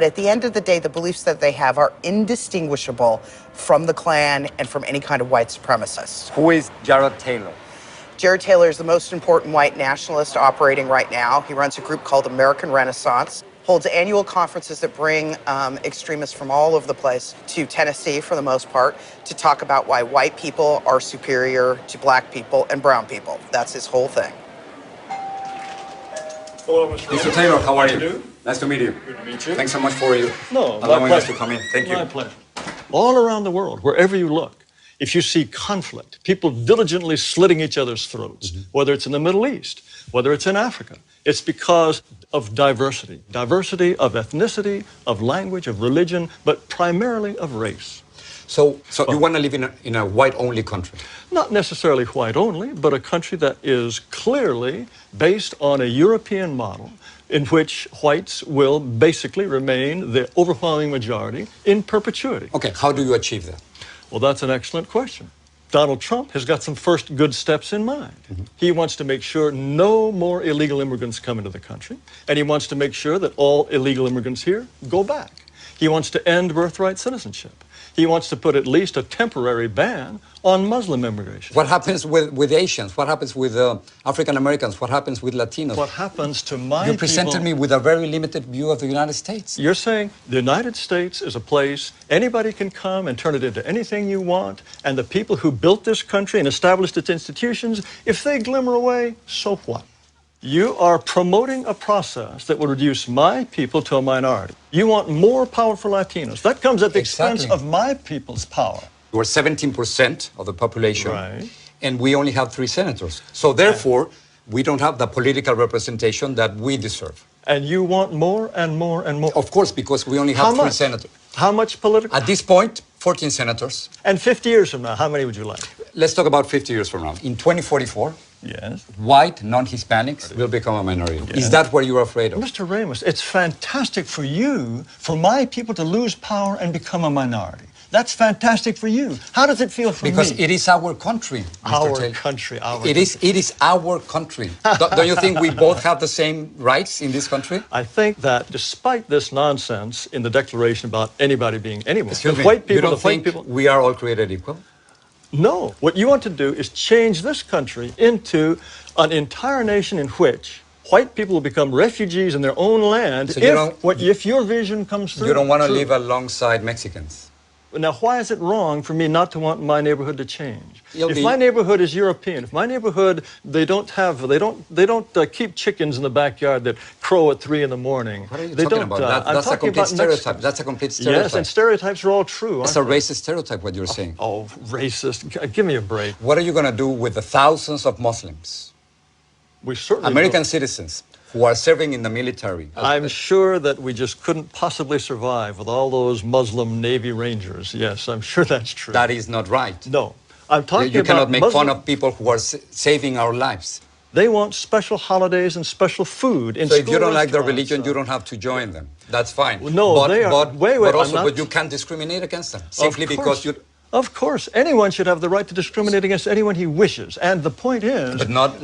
But at the end of the day, the beliefs that they have are indistinguishable from the Klan and from any kind of white supremacist. Who is Jared Taylor? Jared Taylor is the most important white nationalist operating right now. He runs a group called American Renaissance, holds annual conferences that bring extremists from all over the place to Tennessee, for the most part, to talk about why white people are superior to black people and brown people. That's his whole thing. Hello, Mr. Taylor, how are you? Nice to meet you. Good to meet you. Thanks so much for allowing us to come in. Thank you. My pleasure. All around the world, wherever you look, if you see conflict, people diligently slitting each other's throats, whether it's in the Middle East, whether it's in Africa, it's because of diversity. Diversity of ethnicity, of language, of religion, but primarily of race. So you want to live in a white-only country? Not necessarily white-only, but a country that is clearly based on a European model in which whites will basically remain the overwhelming majority in perpetuity. Okay, how do you achieve that? Well, that's an excellent question. Donald Trump has got some first good steps in mind. He wants to make sure no more illegal immigrants come into the country, and he wants to make sure that all illegal immigrants here go back. He wants to end birthright citizenship. He wants to put at least a temporary ban on Muslim immigration. What happens with Asians? What happens with African Americans? What happens with Latinos? What happens to my people? You presented me with a very limited view of the United States. You're saying the United States is a place anybody can come and turn it into anything you want, and the people who built this country and established its institutions, if they glimmer away, so what? You are promoting a process that will reduce my people to a minority. You want more power for Latinos. That comes at the expense of my people's power. We're 17% of the population, right, and we only have 3 senators. So therefore, we don't have the political representation that we deserve. And you want more and more and more? Of course, because we only have 3 senators. How much political? At this point, 14 senators. And 50 years from now, how many would you like? Let's talk about 50 years from now. In 2044, yes, white non-Hispanics will become a minority. Yes. Is that what you're afraid of? Mr. Ramos, it's fantastic for you, for my people to lose power and become a minority. That's fantastic for you. How does it feel for me? Because it is our country, Mr. Taylor. It is our country. Don't you think we both have the same rights in this country? I think that despite this nonsense in the Declaration about anybody being anyone, white people, you don't think we are all created equal? No. What you want to do is change this country into an entire nation in which white people will become refugees in their own land if your vision comes through. You don't want to live alongside Mexicans? Now, why is it wrong for me not to want my neighborhood to change? If my neighborhood is European, if my neighborhood, they don't keep chickens in the backyard that crow at 3 in the morning. What are you talking about? That's a complete stereotype. That's a complete stereotype. Yes, and stereotypes are all true. It's a racist stereotype, what you're saying. Oh, racist. Give me a break. What are you going to do with the thousands of Muslims? We certainly American citizens who are serving in the military. I'm sure that we just couldn't possibly survive with all those Muslim Navy Rangers. Yes, I'm sure that's true. That is not right. No. I'm talking about You cannot make fun of people who are saving our lives. They want special holidays and special food in So if school you don't like their restaurants, religion, you don't have to join them. That's fine. Well, no, they are. But you can't discriminate against them simply because you... Of course, anyone should have the right to discriminate against anyone he wishes. And the point is... But not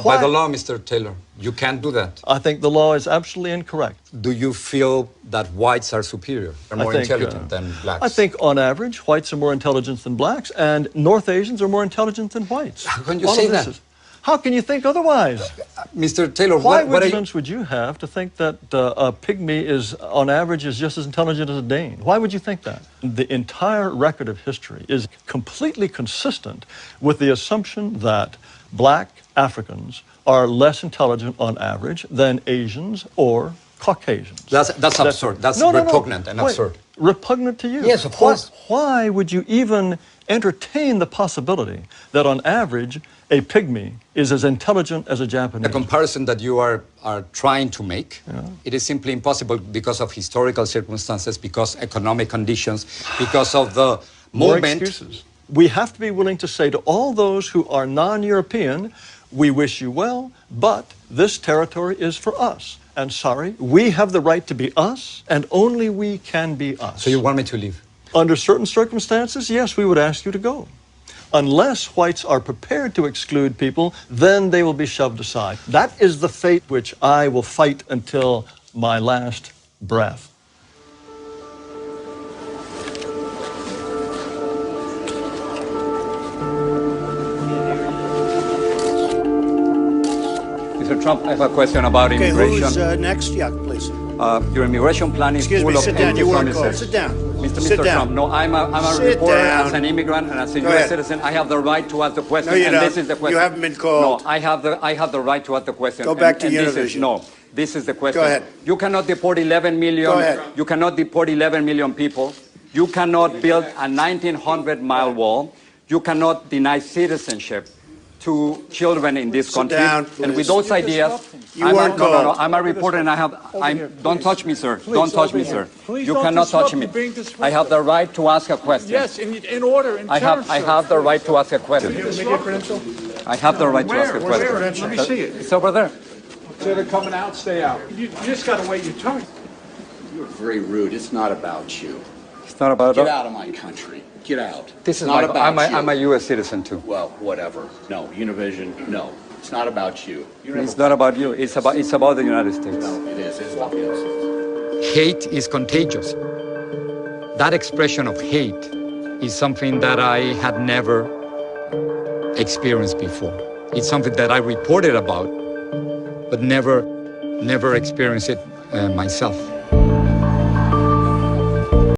by the law, Mr. Taylor. You can't do that. I think the law is absolutely incorrect. Do you feel that whites are superior, are more intelligent than blacks? I think, on average, whites are more intelligent than blacks, and North Asians are more intelligent than whites. How can you say that? How can you think otherwise? Mr. Taylor, what evidence would you have to think that a pygmy is, on average, is just as intelligent as a Dane? Why would you think that? The entire record of history is completely consistent with the assumption that black Africans are less intelligent on average than Asians or Caucasians. That's absurd. That's repugnant and absurd. Repugnant to you? Yes, of course. Why would you even entertain the possibility that on average a pygmy is as intelligent as a Japanese? The comparison that you are trying to make, it is simply impossible because of historical circumstances, because economic conditions, because of the movement. More excuses. We have to be willing to say to all those who are non-European, we wish you well, but this territory is for us. And sorry, we have the right to be us, and only we can be us. So you want me to leave? Under certain circumstances, yes, we would ask you to go. Unless whites are prepared to exclude people, then they will be shoved aside. That is the fate which I will fight until my last breath. Mr. Trump, I have a question about Okay, immigration. who's next? Yeah, please. Your immigration plan is Excuse full me, of sit down. empty You weren't promises. called. Sit down. Sit Mr. down. Trump, no, I'm a Sit reporter down. as an immigrant and as a Go U.S. ahead. citizen. I have the right to ask the question, No, you and don't. this is the question. You haven't been called. No, I have the right to ask the question. Go back to and this Univision. no, this is the question. Go ahead. You cannot deport 11 million. Go ahead. You cannot deport 11 million people. You cannot build a 1,900-mile wall. You cannot deny citizenship to children in this country. down, and with please. those ideas, You weren't called. I'm a reporter, and don't touch me, sir. Don't touch me, sir. You cannot touch me. I have the right to ask a question. Yes, in order, in I terms, have the right to ask a question. I have the right to ask a question. Where? Let me see it. It's over there. Instead of coming out, stay out. You just got to wait your turn. You're very rude. It's not about you. It's not about. Get out of my country. Get out. This is not my, about you. I'm a U.S. citizen too. Well, whatever. No, Univision. No, it's not about you. It's not about you. It's about the United States. No, it is. It's about us. Hate is contagious. That expression of hate is something that I had never experienced before. It's something that I reported about, but never experienced it myself.